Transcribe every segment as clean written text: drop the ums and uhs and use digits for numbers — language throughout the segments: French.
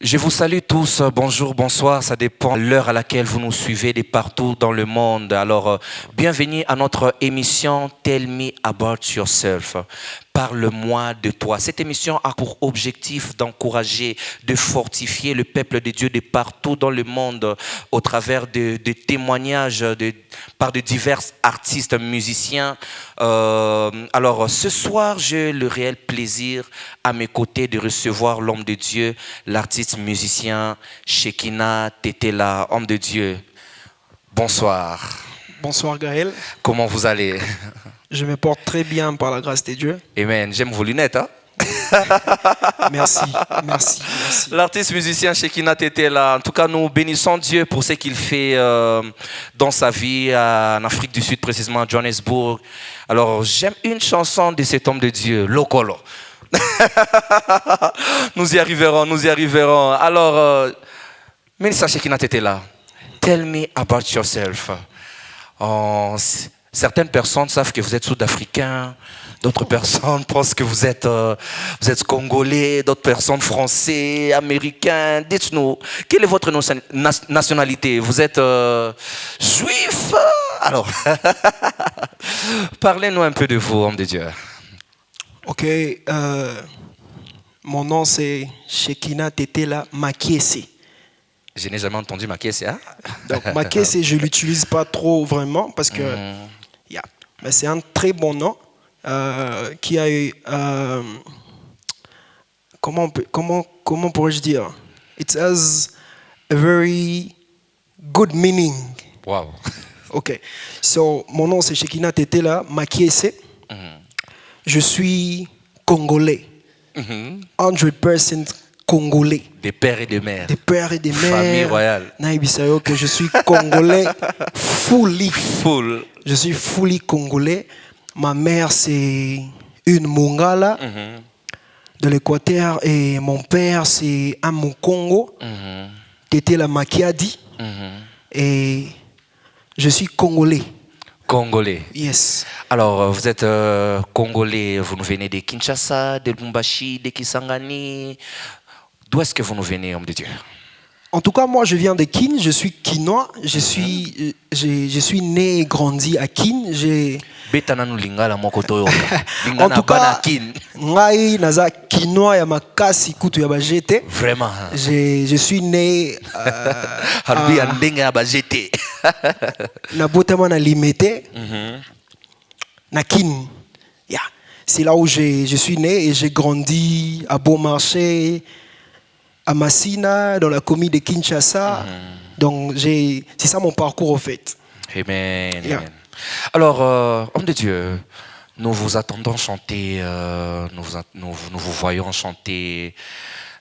Je vous salue tous, bonjour, bonsoir, ça dépend de l'heure à laquelle vous nous suivez de partout dans le monde. Alors, bienvenue à notre émission Tell Me About Yourself. Parle-moi de toi. Cette émission a pour objectif d'encourager, de fortifier le peuple de Dieu de partout dans le monde au travers de témoignages par de divers artistes, musiciens. Alors, ce soir, j'ai le réel plaisir à mes côtés de recevoir l'homme de Dieu, l'artiste musicien Shekina Tetela, homme de Dieu. Bonsoir. Bonsoir Gaël. Comment vous allez? Je me porte très bien par la grâce de Dieu. Amen. J'aime vos lunettes, hein? Merci. L'artiste musicien Shekina Tetela, en tout cas, nous bénissons Dieu pour ce qu'il fait dans sa vie en Afrique du Sud, précisément à Johannesburg. Alors, j'aime une chanson de cet homme de Dieu, Lokolo. Nous y arriverons. Alors, Ministre Shekina Tetela, tell me about yourself. Certaines personnes savent que vous êtes sud-africain, d'autres personnes pensent que vous êtes congolais, d'autres personnes français, américains. Dites-nous, quelle est votre nationalité? Vous êtes juif? Alors, parlez-nous un peu de vous, homme de Dieu. Ok, mon nom c'est Shekina Tetela Makiese. Je n'ai jamais entendu Makiese, hein? Donc Makiese, je ne l'utilise pas trop vraiment parce que mais c'est un très bon nom qui a eu... comment pourrais-je dire? It has a very good meaning. Wow. Ok, so mon nom c'est Shekina Tetela Makiese. Je suis congolais. 100% congolais. Des pères et des mères. Des pères et des mères. Famille royale. Que je suis congolais fully. Full. Je suis fully congolais. Ma mère c'est une Mongala de l'Équateur et mon père c'est un Mukongo. Tetela Makiadi. Et je suis congolais. Congolais. Yes. Alors, vous êtes congolais, vous nous venez de Kinshasa, de Lubumbashi, de Kisangani. D'où est-ce que vous nous venez, homme de Dieu? En tout cas, moi, je viens de Kin, je suis Kinois. Je suis né et grandi à Kin. En tout cas, ngai naza Kinois ya makasi kutu ya bajete. Vraiment. Je suis né na botama na Limete, na Kin. Yeah. C'est là où je suis né et j'ai grandi à Beaumarchais, à Massina, dans la commune de Kinshasa. Donc, c'est ça mon parcours, en fait. Amen. Yeah. Amen. Alors, homme de Dieu, nous vous attendons chanter, nous vous voyons chanter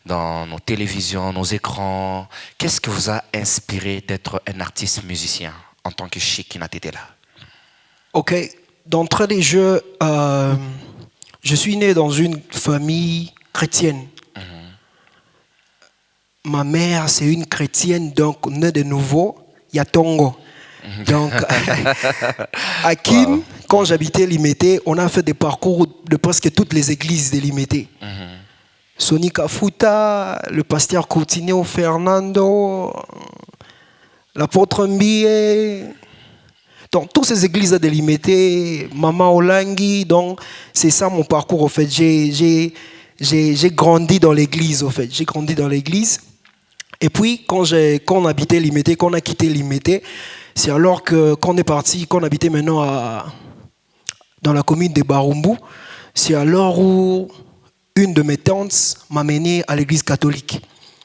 dans nos télévisions, nos écrans. Qu'est-ce qui vous a inspiré d'être un artiste musicien en tant que Shekina Tetela? Ok, d'entrée des jeux, je suis né dans une famille chrétienne. Ma mère, c'est une chrétienne, donc né de nouveau, Yatongo. Donc, à Kin, quand j'habitais Limete, on a fait des parcours de presque toutes les églises de Limete. Sonny Kafuta, le pasteur Coutinho Fernando, l'apôtre Mbie, donc toutes ces églises de Limete, Maman Olangi, donc c'est ça mon parcours en fait. J'ai grandi dans l'église en fait. J'ai grandi dans l'église. Et puis quand on habitait Limete, quand on a quitté Limete, c'est alors que quand on est parti, qu'on habitait maintenant dans la commune de Barumbu, c'est alors où une de mes tantes m'a mené à l'église catholique.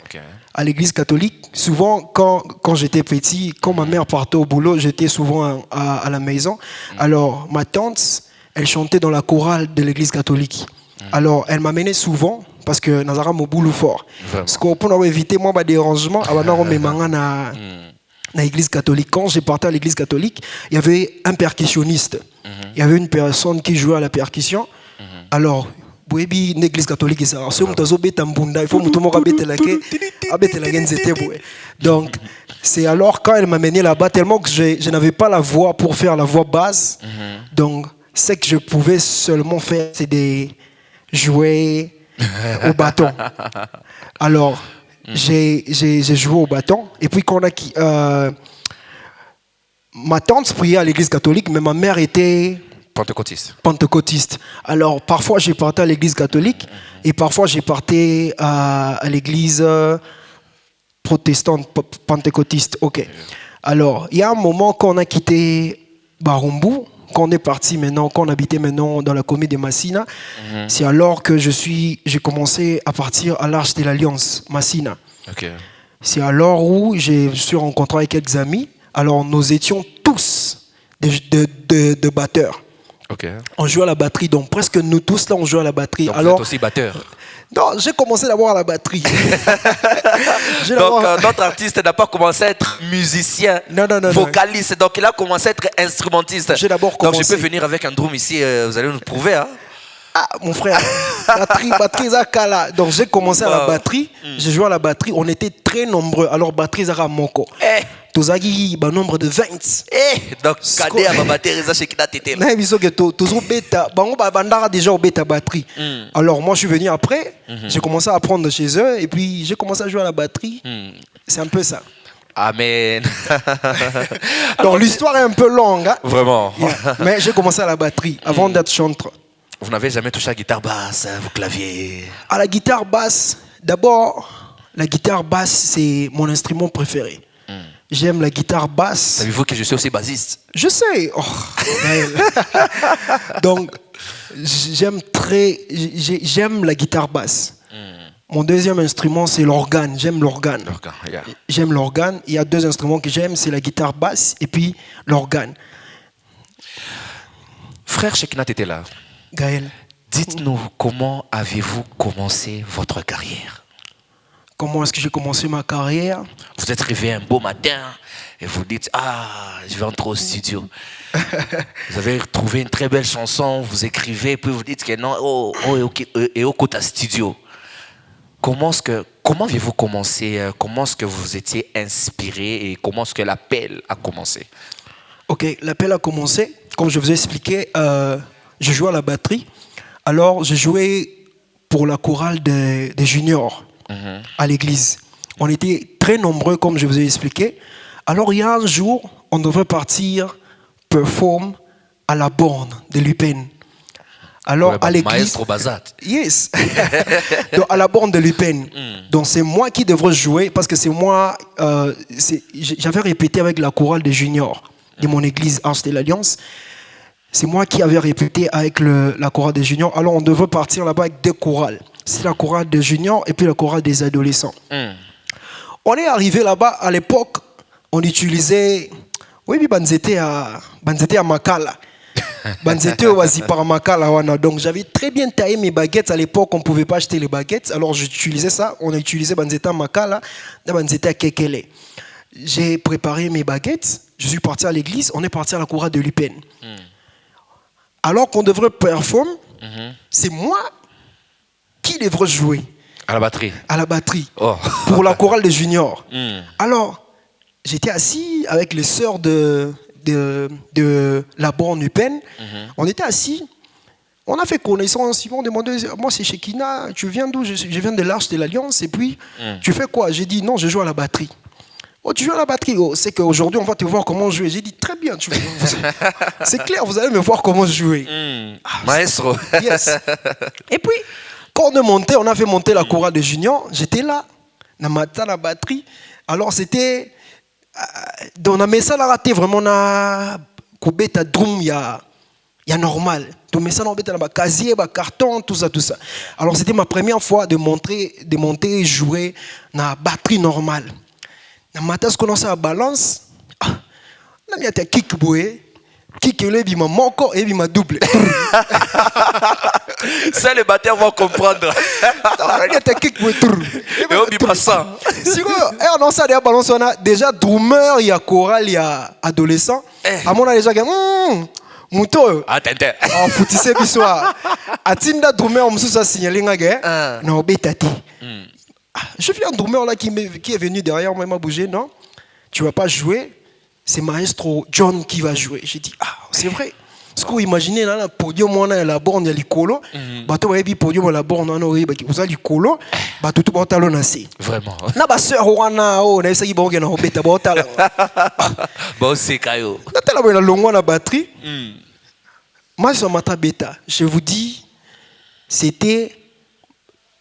Okay. À l'église catholique, souvent quand j'étais petit, quand ma mère partait au boulot, j'étais souvent à la maison. Alors ma tante, elle chantait dans la chorale de l'église catholique. Alors elle m'a mené souvent parce que Nazara mon boulot fort. Parce qu'on peut éviter moi des dérangements avant de me na l'église catholique. Quand j'ai parti à l'église catholique, il y avait un percussionniste. Il y avait une personne qui jouait à la percussion. Alors Boebi l'église catholique ça si on doit tambunda il faut donc c'est alors quand elle m'a mené là-bas tellement que je n'avais pas la voix pour faire la voix basse. Donc ce que je pouvais seulement faire c'est de jouer au bâton. Alors j'ai joué au bâton. Et puis quand ma tante priait à l'église catholique, mais ma mère était pentecôtiste. Alors parfois j'ai parté à l'église catholique et parfois j'ai parté à l'église protestante, pentecôtiste. Ok. Alors il y a un moment qu'on a quitté Barumbu, qu'on est parti maintenant, qu'on habitait maintenant dans la commune de Massina. C'est alors que j'ai commencé à partir à l'Arche de l'Alliance, Massina. Ok. C'est alors où je suis rencontré avec quelques amis. Alors nous étions tous de batteurs. Ok. On jouait à la batterie, donc presque nous tous là on jouait à la batterie. Donc alors, vous êtes aussi batteur. Non, j'ai commencé d'abord à la batterie. Donc notre artiste n'a pas commencé à être musicien, non, vocaliste, donc il a commencé à être instrumentiste. J'ai d'abord commencé. Donc je peux venir avec un drum ici, vous allez nous prouver. Hein? Ah, mon frère, batterie Zakala. Donc j'ai commencé à la batterie, j'ai joué à la batterie, on était très nombreux. Alors batterie Zara Moko. Tozagi ba nombre de 20. Donc cadet à ma batterie ça chez qui n'a été. Non, il faut que tozo bêta, bango ba bandara déjà au bêta batterie. Alors moi je suis venu après, j'ai commencé à apprendre chez eux et puis j'ai commencé à jouer à la batterie. C'est un peu ça. Amen. Donc l'histoire est un peu longue. Hein? Vraiment. Yeah. Mais j'ai commencé à la batterie avant d'être chanteur. Vous n'avez jamais touché à la guitare basse, au clavier? À la guitare basse, d'abord, la guitare basse, c'est mon instrument préféré. J'aime la guitare basse. Savez-vous que je suis aussi bassiste? Je sais. Oh, donc, j'aime la guitare basse. Mon deuxième instrument, c'est l'organe. J'aime l'organe. J'aime l'organe. Il y a deux instruments que j'aime, c'est la guitare basse et puis l'organe. Frère Shekinat était là. Gaël. Dites-nous, comment avez-vous commencé votre carrière? Comment est-ce que j'ai commencé ma carrière? Vous êtes réveillé un beau matin et vous dites, je vais entrer au studio. Vous avez trouvé une très belle chanson, vous écrivez, puis vous dites que non, et au côté studio. Comment avez-vous commencé? Comment est-ce que vous étiez inspiré et comment est-ce que l'appel a commencé? Ok, l'appel a commencé. Comme je vous ai expliqué, je jouais à la batterie. Alors, je jouais pour la chorale des juniors à l'église. On était très nombreux, comme je vous ai expliqué. Alors, il y a un jour, on devait partir perform à la borne de l'UPN. Alors, à l'église. Maestro Bazat. Yes. Donc, à la borne de l'UPN. Donc, c'est moi qui devrais jouer parce que c'est moi. J'avais répété avec la chorale des juniors de mon église Arche de l'Alliance. C'est moi qui avais répété avec la chorale des juniors. Alors, on devait partir là-bas avec deux chorales. C'est la chorale des juniors et puis la chorale des adolescents. On est arrivé là-bas, à l'époque, on utilisait... Oui, mais banzete à Makala. Banzete oasi par Makala. Donc, j'avais très bien taillé mes baguettes. À l'époque, on ne pouvait pas acheter les baguettes. Alors, j'utilisais ça. On a utilisé banzete à Makala et banzete à Kekele. J'ai préparé mes baguettes. Je suis parti à l'église. On est parti à la chorale de l'UPN. Alors qu'on devrait performer, c'est moi qui devrais jouer. À la batterie. À la batterie. Pour la chorale des juniors. Alors, j'étais assis avec les sœurs de la borne UPN. On était assis. On a fait connaissance. Ils m'ont demandé, moi c'est Shekina, tu viens d'où? Je viens de l'Arche de l'Alliance. Et puis, tu fais quoi? J'ai dit, non, je joue à la batterie. Oh, tu joues à la batterie. Oh, c'est qu'aujourd'hui, on va te voir comment jouer. J'ai dit, très bien. C'est clair, vous allez me voir comment jouer. Maestro. Yes. Et puis, quand on est monté, on a fait monter la chorale des juniors. J'étais là, dans la batterie. Alors, c'était... on a mis ça là, raté vraiment, on a coupé ta drum, il y a normal. On met ça dans le casier, le carton, tout ça. Alors, c'était ma première fois de monter et jouer dans la batterie normale. Na matin ce qu'on a à balance na mi ata kick boy kick le bi ma moko et bi ma double. Ça les batteurs vont comprendre. Na mi ata kick boy et on bi passant. Si on a ça de balance on a déjà drummer, il y a choral, il y a adolescent. À mon déjà Muto. Attends. En foutissé bisoa. Atinda drummer mususa signaler nga na obetati. Je vis un drummer là qui est venu derrière moi, il m'a bougé, non, tu vas pas jouer, c'est Maestro John qui va jouer. J'ai dit, c'est vrai. Parce que imaginez là, le podium, on a la borne, il y a l'icolo. Bateau, il y a le podium, la borne, on a l'icolo. Bateau, tout le monde a l'onacé. Vraiment. Na ba sœur wana o na isa ki bonge na obeta ba otala. Bon, c'est Kayo. Na tala ba na longo na batterie. Moi sur Mata Beta, je vous dis, c'était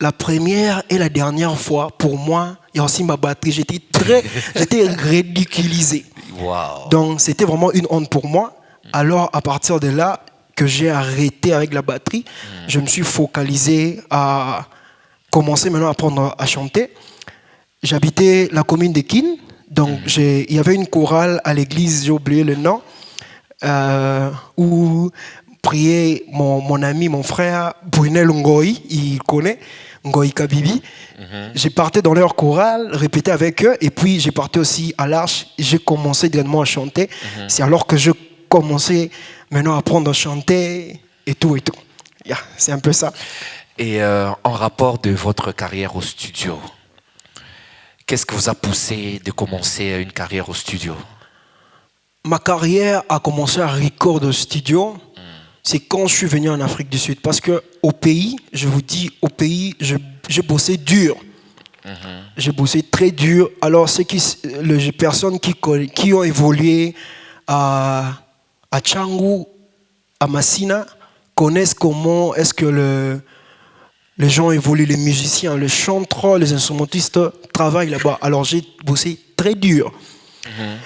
la première et la dernière fois pour moi. Et aussi ma batterie, j'étais ridiculisé. Wow. Donc c'était vraiment une honte pour moi. Alors à partir de là que j'ai arrêté avec la batterie, je me suis focalisé à commencer maintenant à apprendre à chanter. J'habitais la commune de Kin, donc il y avait une chorale à l'église, j'ai oublié le nom, où priait mon ami, mon frère Brunel Ngoï, il connaît, Ngoï Kabibi. J'ai parté dans leur chorale, répété avec eux, et puis j'ai parti aussi à l'Arche, j'ai commencé directement à chanter. C'est alors que je commençais maintenant à apprendre à chanter et tout et tout. Yeah, c'est un peu ça. Et en rapport de votre carrière au studio, qu'est-ce qui vous a poussé de commencer une carrière au studio? Ma carrière a commencé à record au studio. C'est quand je suis venu en Afrique du Sud. Parce qu'au pays, je vous dis, au pays, j'ai bossé dur. J'ai bossé très dur. Alors, les personnes qui ont évolué à Tchangou, à Massina, connaissent comment est-ce que les gens évoluent, les musiciens, les chanteurs, les instrumentistes travaillent là-bas. Alors, j'ai bossé très dur.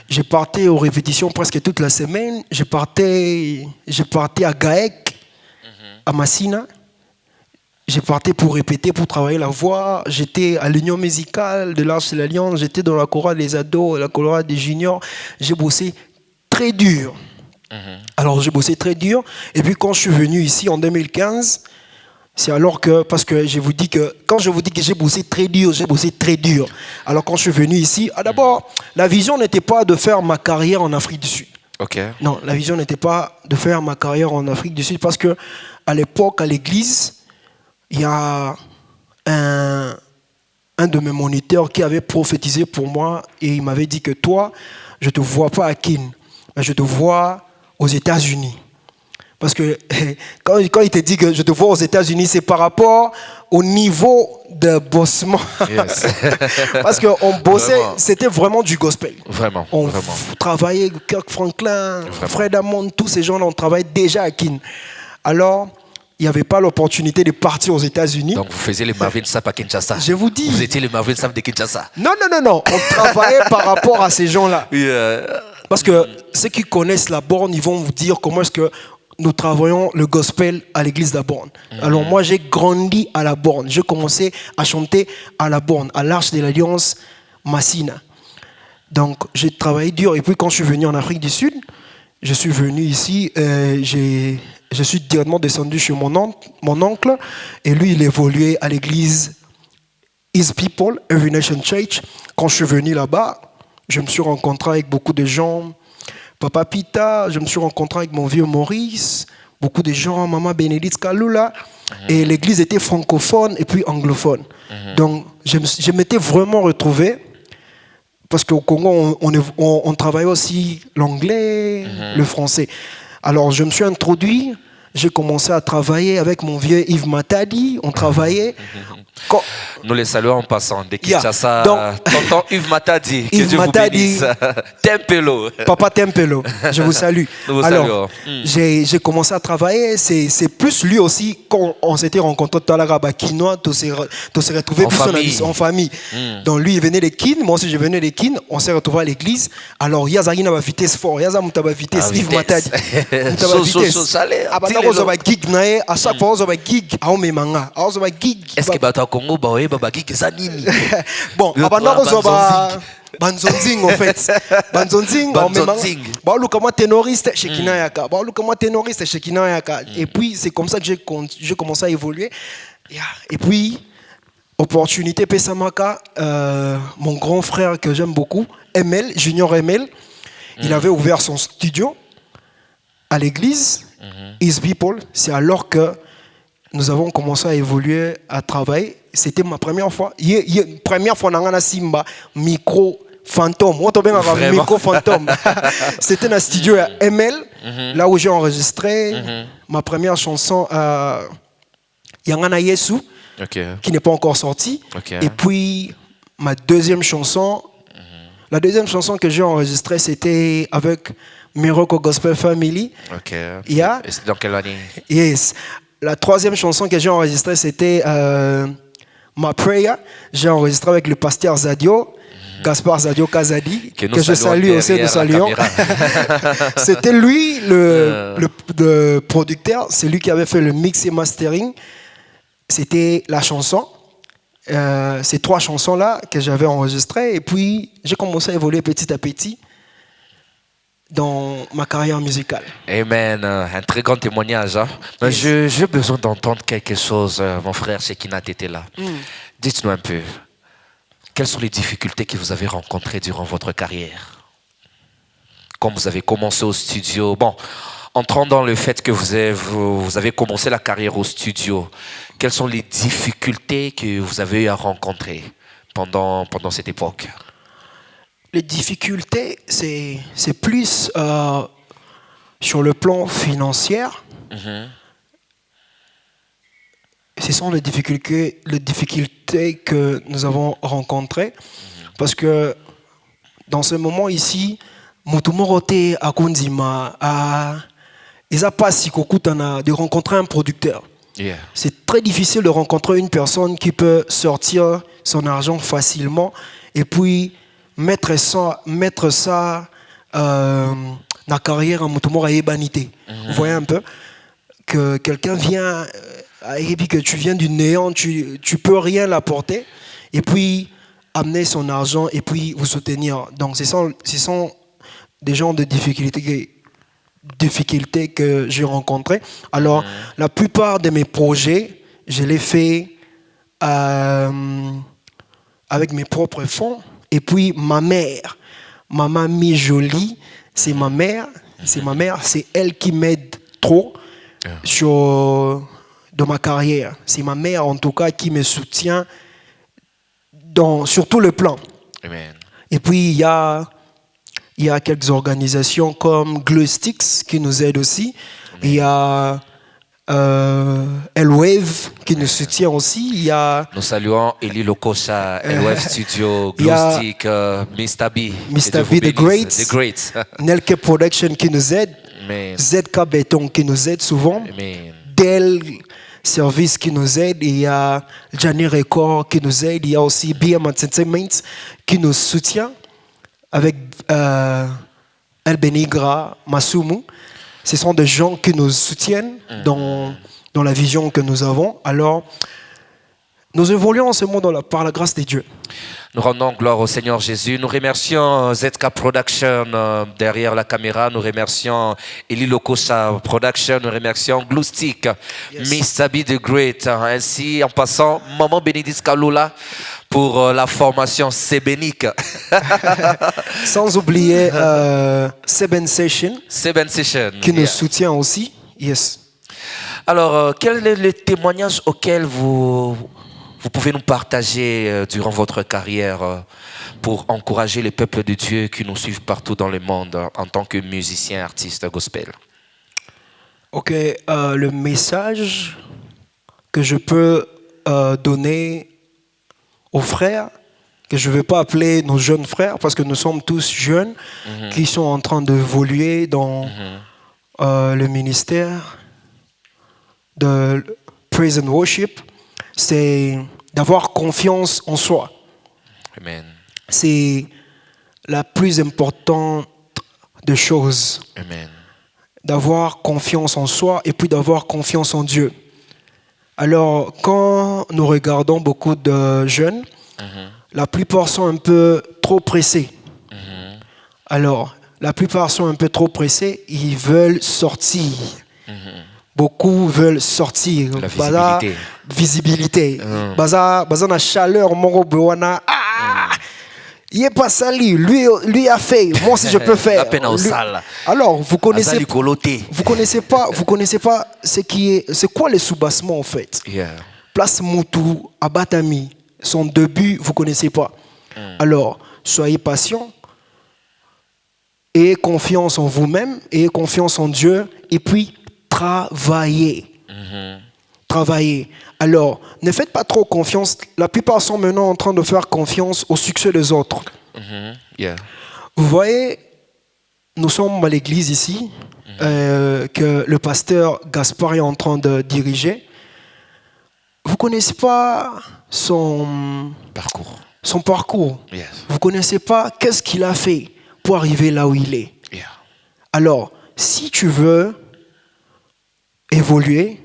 Je partais aux répétitions presque toute la semaine. Je partais à Gaec, à Massina. Je partais pour répéter, pour travailler la voix. J'étais à l'Union musicale de l'Arche de l'Alliance. J'étais dans la chorale des ados, la chorale des juniors. J'ai bossé très dur. Alors j'ai bossé très dur. Et puis quand je suis venu ici en 2015, c'est alors que, parce que je vous dis que, quand je vous dis que j'ai bossé très dur, j'ai bossé très dur. Alors quand je suis venu ici, d'abord, la vision n'était pas de faire ma carrière en Afrique du Sud. Okay. Non, la vision n'était pas de faire ma carrière en Afrique du Sud parce que à l'époque, à l'église, il y a un de mes moniteurs qui avait prophétisé pour moi et il m'avait dit que toi, je ne te vois pas à Kin, mais je te vois aux États-Unis. Parce que quand il te dit que je te vois aux États-Unis, c'est par rapport au niveau de bossement. Yes. Parce qu'on bossait, vraiment. C'était vraiment du gospel. Vraiment. On travaillait, Kirk Franklin, vraiment. Fred Hammond, tous ces gens-là, on travaillait déjà à Kin. Alors, il n'y avait pas l'opportunité de partir aux États-Unis. Donc vous faisiez les Marvin Sapp à Kinshasa. Je vous dis. Vous étiez les Marvin Sapp de Kinshasa. Non. On travaillait par rapport à ces gens-là. Yeah. Parce que ceux qui connaissent la borne, ils vont vous dire comment est-ce que nous travaillons le gospel à l'église de la Borne. Alors moi, j'ai grandi à la Borne. J'ai commencé à chanter à la Borne, à l'Arche de l'Alliance Massina. Donc, j'ai travaillé dur. Et puis, quand je suis venu en Afrique du Sud, je suis venu ici, je suis directement descendu chez mon oncle. Et lui, il évoluait à l'église His People, Every Nation Church. Quand je suis venu là-bas, je me suis rencontré avec beaucoup de gens. Papa Pita, je me suis rencontré avec mon vieux Maurice, beaucoup de gens, Maman Bénédicte Kalula, et l'église était francophone et puis anglophone. Donc, je m'étais vraiment retrouvé, parce qu'au Congo, on travaillait aussi l'anglais, le français. Alors, je me suis introduit, j'ai commencé à travailler avec mon vieux Yves Matadi, on travaillait. Nous les saluons en passant de Kinshasa. Tonton Yves Matadi, que Dieu vous bénisse. Tempelo. Papa Tempelo, je vous salue. Nous vous Alors, j'ai commencé à travailler. C'est plus lui aussi, quand on s'était rencontrés tout à l'heure à Kinois, on s'est retrouvés en famille. Donc lui, il venait de Kin, moi aussi je venais de Kin, on s'est retrouvés à l'église. Alors, il y a une vitesse forte, il y a une vitesse, Yves Matadi. À chaque fois, on a gig, on a gig. Est-ce que tu as Congo, bon, Banzonzing en fait. Banzonzing, comment ténoriste chez Kinayaka. Et puis c'est comme ça que j'ai commencé à évoluer. Et puis, opportunité Pessamaka, mon grand frère que j'aime beaucoup, ML, Junior ML, il avait ouvert son studio à l'église, His People. C'est alors que nous avons commencé à évoluer, à travailler. C'était ma première fois. Première fois dans un Simba, micro fantôme. Micro fantôme. C'était un studio à ML. là où j'ai enregistré ma première chanson, Yangana Yesu, qui n'est pas encore sortie. Et puis, ma deuxième chanson, la deuxième chanson que j'ai enregistrée, c'était avec Miracle Gospel Family. Yeah. Et c'est dans quelle année? Yes. La troisième chanson que j'ai enregistrée, c'était My Prayer. J'ai enregistré avec le pasteur Zadio, Gaspard Zadio Kazadi, que je salue aussi, nous saluons. C'était lui, le producteur, c'est lui qui avait fait le mix et mastering. C'était la chanson. Ces trois chansons-là que j'avais enregistrées. Et puis, j'ai commencé à évoluer petit à petit dans ma carrière musicale. Amen. Un très grand témoignage. Hein? Mais j'ai besoin d'entendre quelque chose, mon frère Shekinah était là. Dites-nous un peu, quelles sont les difficultés que vous avez rencontrées durant votre carrière? Quand vous avez commencé au studio, bon, entrant dans le fait que vous avez commencé la carrière au studio, quelles sont les difficultés que vous avez eu à rencontrer pendant cette époque? Les difficultés, c'est plus sur le plan financier. Ce sont les difficultés que nous avons rencontrées. Parce que dans ce moment ici, Mutumorote à Kundima, ils n'ont pas si de rencontrer un producteur. C'est très difficile de rencontrer une personne qui peut sortir son argent facilement et puis mettre ça dans la carrière en Mutumora et Banité. Vous voyez un peu que quelqu'un vient et puis que tu viens du néant, tu peux rien l'apporter et puis amener son argent et puis vous soutenir. Donc ce sont des genres de difficultés que j'ai rencontrées. Alors la plupart de mes projets, je les fais avec mes propres fonds. Et puis ma mère, ma mamie Jolie, c'est ma mère, c'est elle qui m'aide trop dans ma carrière. C'est ma mère en tout cas qui me soutient sur tout le plan. Amen. Et puis il y a quelques organisations comme Glowsticks qui nous aident aussi. Il y a Elwave qui nous soutient aussi. Nous saluons Eli Lokosa, Elwave Studio, Glowstick, Mr. B. Mr. B, The Great. Nelke Production qui nous aide. Amen. ZK Béton qui nous aide souvent. Amen. Dell Service qui nous aide. Il y a Johnny Record qui nous aide. Il y a aussi BM Entertainment qui nous soutient avec El Benigra, Masumu. Ce sont des gens qui nous soutiennent dans la vision que nous avons. Alors, nous évoluons en ce monde par la grâce de Dieu. Nous rendons gloire au Seigneur Jésus. Nous remercions ZK Production derrière la caméra. Nous remercions Eli Lokosa Production. Nous remercions Glowstick, Mr. B The Great. Ainsi, en passant, Maman Bénédicte Kalula pour la formation Sebenique. Sans oublier Seven Session qui nous soutient aussi. Yes. Alors, quel est le témoignage auquel vous pouvez nous partager durant votre carrière pour encourager les peuples de Dieu qui nous suivent partout dans le monde en tant que musicien, artiste gospel? Ok, le message que je peux donner aux frères, que je ne vais pas appeler nos jeunes frères parce que nous sommes tous jeunes qui sont en train d'évoluer dans le ministère de Praise and Worship, c'est d'avoir confiance en soi. Amen. C'est la plus importante des choses. Amen. D'avoir confiance en soi et puis d'avoir confiance en Dieu. Alors, quand nous regardons beaucoup de jeunes, la plupart sont un peu trop pressés. Alors, la plupart sont un peu trop pressés, ils veulent sortir. Beaucoup veulent sortir. La visibilité. Baza na chaleur, moro bewana. Il n'est pas sali, lui a fait. Moi aussi je peux faire. Alors vous connaissez pas c'est quoi le soubassement en fait. Place Moutou, Abatami, son début vous connaissez pas. Alors soyez patient ayez confiance en vous-même, ayez confiance en Dieu, et puis travaillez. Travaillez. Alors, ne faites pas trop confiance. La plupart sont maintenant en train de faire confiance au succès des autres. Yeah. Vous voyez, nous sommes à l'église ici, que le pasteur Gaspard est en train de diriger. Vous ne connaissez pas son parcours. Yes. Vous ne connaissez pas qu'est-ce qu'il a fait pour arriver là où il est. Yeah. Alors, si tu veux évoluer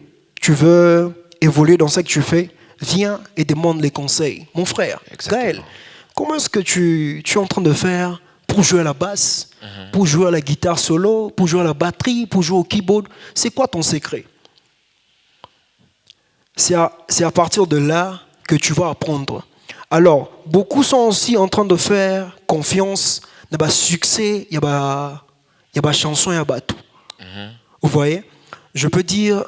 dans ce que tu fais, viens et demande les conseils. Mon frère, Exactement. Gaël, comment est-ce que tu es en train de faire pour jouer à la basse, pour jouer à la guitare solo, pour jouer à la batterie, pour jouer au keyboard? C'est quoi ton secret? C'est à partir de là que tu vas apprendre. Alors, beaucoup sont aussi en train de faire confiance dans le succès, il y a des chansons, il y a tout. Vous voyez? Je peux dire,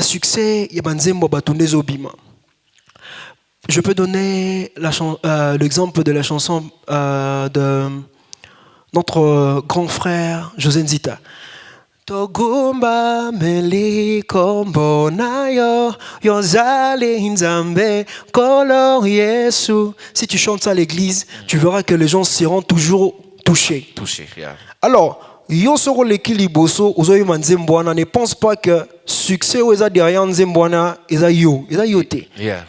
succès, il y a des obima. Je peux donner l'exemple de la chanson de notre grand frère José Nzita. Togumba meli kombo nayo yozale nzambe kolor Yesu. Si tu chantes ça à l'église, tu verras que les gens seront toujours touchés. Yeah. Alors, yo soro l'équilibre ozoyima nzemboana, ne pense pas que succès ou eza derrière nzemboana eza yote. Yeah.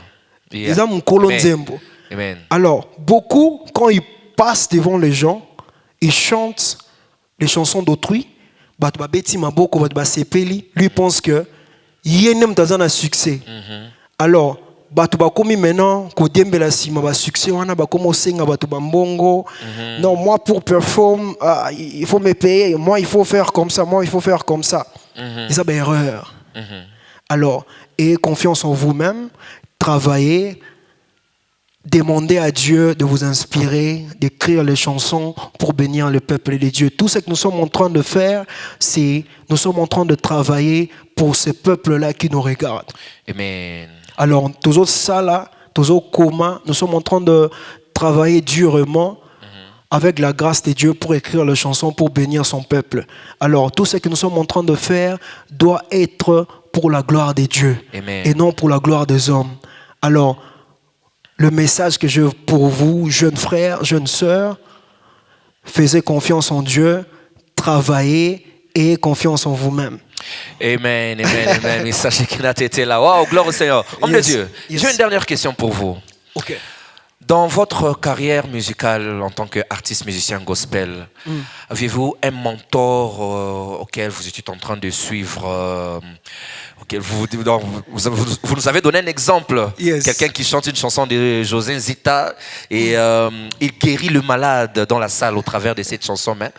Eza mukolo nzembo. Amen. Alors, beaucoup quand ils passent devant les gens, ils chantent les chansons d'autrui. Lui pense que yenem tazana succès. Alors, bakomi maintenant kodembela sima ba succès wana bakomo senga batu bambongo. Non, moi pour performer, il faut me payer, moi il faut faire comme ça, moi il faut faire comme ça. Et ça, erreur. Alors, ayez confiance en vous-même, travaillez, demandez à Dieu de vous inspirer, d'écrire les chansons pour bénir le peuple de Dieu. Tout ce que nous sommes en train de faire, c'est nous sommes en train de travailler pour ce peuple-là qui nous regarde. Amen. Alors, tous autres ça là, tous autres comment, nous sommes en train de travailler durement avec la grâce de Dieu pour écrire les chansons pour bénir son peuple. Alors, tout ce que nous sommes en train de faire doit être pour la gloire de Dieu. Amen. Et non pour la gloire des hommes. Alors, le message que j'ai pour vous, jeunes frères, jeunes sœurs, faites confiance en Dieu, travaillez et confiance en vous-même. Amen, amen. Et sachez qu'il a été là. Waouh, gloire au Seigneur. Homme de Dieu, j'ai une dernière question pour vous. Ok. Dans votre carrière musicale en tant qu'artiste musicien gospel, avez-vous un mentor auquel vous étiez en train de suivre, auquel vous nous avez donné un exemple, quelqu'un qui chante une chanson de José Nzita et il guérit le malade dans la salle au travers de cette chanson. Mais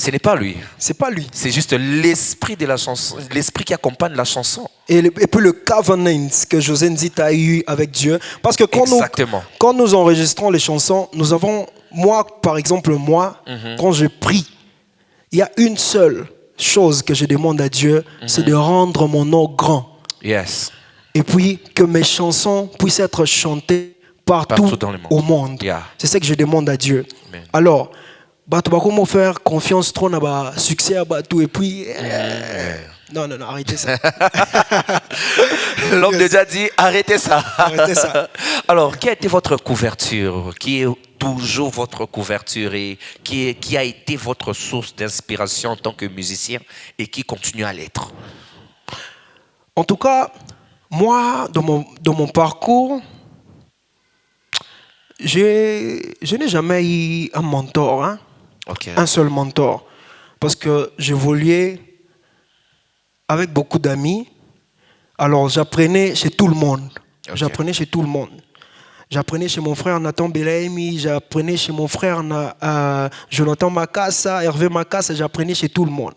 ce n'est pas lui. C'est pas lui. C'est juste l'esprit de la chanson, l'esprit qui accompagne la chanson. Et puis le covenant que José Nzita a eu avec Dieu. Parce que quand nous enregistrons les chansons, nous avons, par exemple, quand je prie, il y a une seule chose que je demande à Dieu, c'est de rendre mon nom grand. Yes. Et puis que mes chansons puissent être chantées partout dans le monde. Au monde. Yeah. C'est ce que je demande à Dieu. Amen. Alors, comment faire confiance trop dans le succès à tout et puis non, arrêtez ça. L'homme de Dieu a dit arrêtez ça. Arrêtez ça. Alors, qui a été votre couverture, qui est toujours votre couverture et qui a été votre source d'inspiration en tant que musicien et qui continue à l'être? En tout cas, moi, dans mon parcours, je n'ai jamais eu un mentor, hein? Okay. Un seul mentor. Parce que j'évoluais avec beaucoup d'amis. Alors, j'apprenais chez tout le monde. Okay. J'apprenais chez tout le monde. J'apprenais chez mon frère Nathan Belaimi, j'apprenais chez mon frère Jonathan Makassa, Hervé Makassa, j'apprenais chez tout le monde.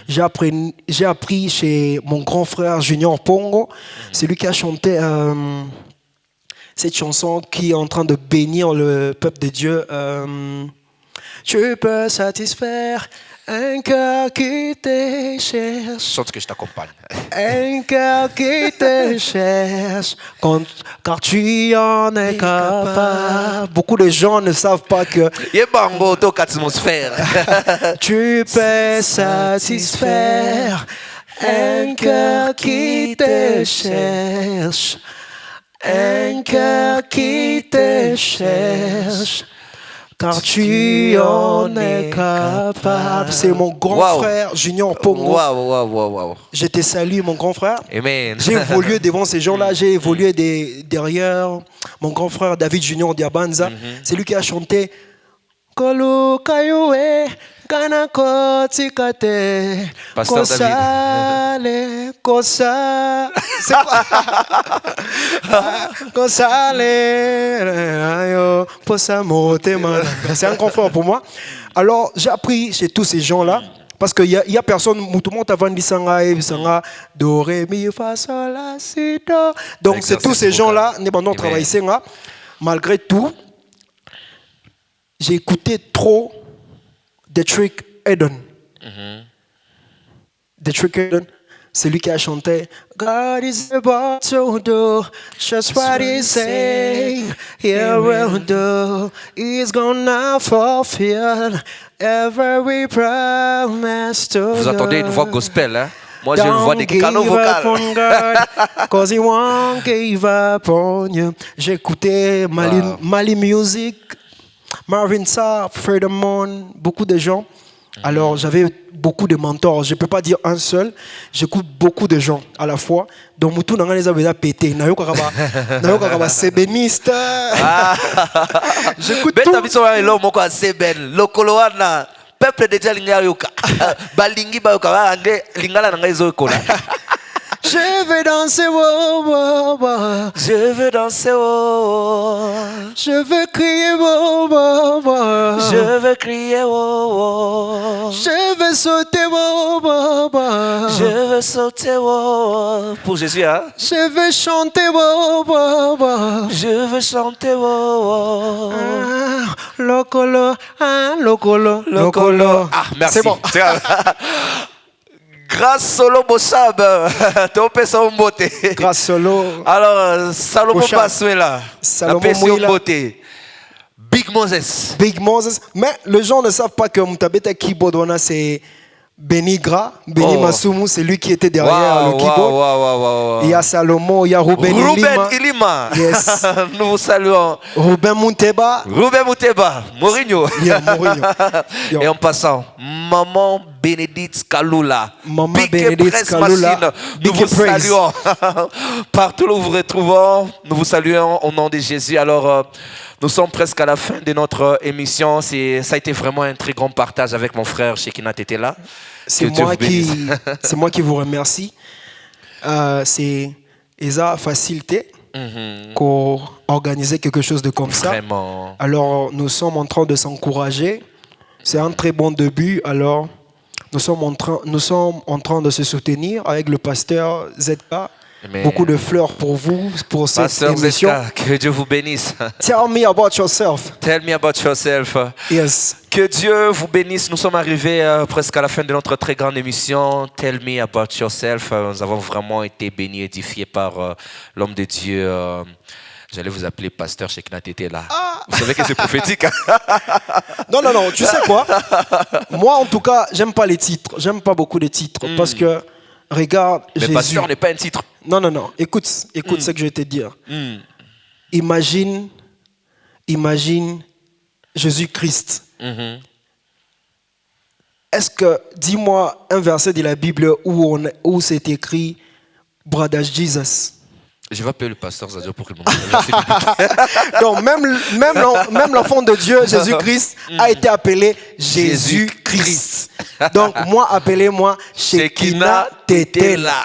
J'ai appris chez mon grand frère Junior Pongo, c'est lui qui a chanté cette chanson qui est en train de bénir le peuple de Dieu. Tu peux satisfaire Un cœur qui te cherche. Chante que je t'accompagne. Un cœur qui te cherche, car tu en es capable. Beaucoup de gens ne savent pas que Yebango to atmosphère. tu peux satisfaire. Un cœur qui te cherche. Un cœur qui te cherche. Car tu en es capable. C'est mon grand frère Junior Pongo. Wow. Je te salue, mon grand frère. Amen. J'ai évolué devant ces gens-là. J'ai évolué derrière mon grand frère David Junior Diabanza. C'est lui qui a chanté Kolo Kayoe Kana Kotikate Pasteur Kosale Kosa. C'est quoi? Kosale Ayo Posamotema. C'est un grand frère pour moi. Alors, j'ai appris chez tous ces gens-là. Parce qu'il y a personne, tout le monde avant dit sanga, do, ré, mi, fa, sol, la, si, do. Donc c'est tous ces gens-là, nous avons travaillé ça. Malgré tout, j'ai écouté trop Dietrich Eden. Dietrich Eden, c'est lui qui a chanté God is about to do just what he say. He will do. He's gonna fulfill every promise to you. Vous entendez une voix gospel, hein? Moi, je vois des canaux vocaux. Cause he won't give up on you. J'ai écouté Mali Music, Marvin Sapp, Fred Amon, beaucoup de gens. Alors, j'avais beaucoup de mentors. Je ne peux pas dire un seul. J'écoute beaucoup de gens à la fois. Donc, Moutou n'a pas déjà pété. C'est béniste. J'écoute tout. Peuple de Dieu linga yoka. Balingi ba yoka ande lingala nanga ezokola. Je veux danser, oh, oh, oh. Je veux danser, oh. Je veux crier, oh, oh, oh. Je veux crier, oh, oh. Je veux sauter, oh, oh, oh. Je veux sauter, oh. Pour Jésus, hein? Je veux chanter, oh, oh, oh. Je veux chanter, oh. Ah, lokolo, ah, lokolo, lokolo. Ah, merci. C'est bon. Grâce solo Bossab, topé son beauté. Grâce solo. Alors, Salomon Basoué là. Salomon la Mouila. beauté. Big Moses. Big Moses. Mais les gens ne savent pas que Moutabeta keyboard, c'est Benny Gra. Benny Masumu, c'est lui qui était derrière le keyboard. Il y a Salomon, il y a Ruben Ilima. Yes. Nous vous saluons. Ruben Munteba. Mourinho. Yeah, Mourinho. Et en passant, Maman Bénédicte Kalula. Maman Big Bénédicte Press Kalula. Machine. Nous Big vous Praise. saluons. Partout où nous vous retrouvons, nous vous saluons au nom de Jésus. Alors, nous sommes presque à la fin de notre émission. Ça a été vraiment un très grand partage avec mon frère Shekinah était là. C'est moi qui vous remercie. C'est Esa Facilité pour organiser quelque chose de comme ça. Vraiment. Alors, nous sommes en train de s'encourager. C'est un très bon début. Alors, nous sommes en train de se soutenir avec le pasteur ZK. Amen. Beaucoup de fleurs pour vous, pour cette Pasteur émission. Zeska, que Dieu vous bénisse. Tell me about yourself. Tell me about yourself. Yes. Que Dieu vous bénisse. Nous sommes arrivés presque à la fin de notre très grande émission. Tell me about yourself. Nous avons vraiment été bénis, édifiés par l'homme de Dieu. J'allais vous appeler pasteur Shekinah Tété là. Vous savez que c'est prophétique. Non, tu sais quoi? Moi, en tout cas, j'aime pas les titres. J'aime pas beaucoup les titres parce que, regarde, Mais Jésus. pasteur n'est pas un titre. Non. Écoute ce que je vais te dire. Imagine Jésus-Christ. Est-ce que, dis-moi un verset de la Bible où c'est écrit Brother Jesus. Je vais appeler le pasteur Zadio pour qu'il me Donc, même l'enfant de Dieu, Jésus-Christ, a été appelé Jésus-Christ. Donc, moi, appelez-moi Shekinah Tété là.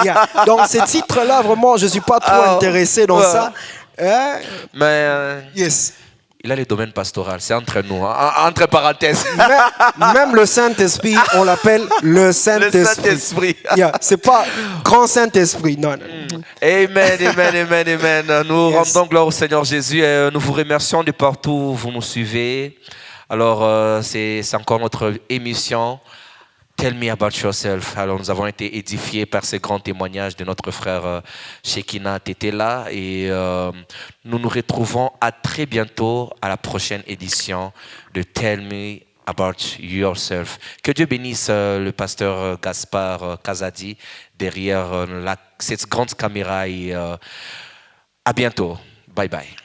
Yeah. Donc, ces titres-là, vraiment, je ne suis pas trop intéressé dans ça. Hein? Mais yes. Il a les domaines pastoraux, c'est entre nous, hein, entre parenthèses. Même le Saint-Esprit, on l'appelle le Saint-Esprit. Le Saint-Esprit. Yeah, c'est pas grand Saint-Esprit, non. Amen. Nous rendons gloire au Seigneur Jésus et nous vous remercions de partout où vous nous suivez. Alors, c'est encore notre émission. Tell me about yourself. Alors, nous avons été édifiés par ces grands témoignages de notre frère Shekina Tetela et nous nous retrouvons à très bientôt à la prochaine édition de Tell me about yourself. Que Dieu bénisse le pasteur Gaspard Kazadi derrière cette grande caméra et à bientôt. Bye bye.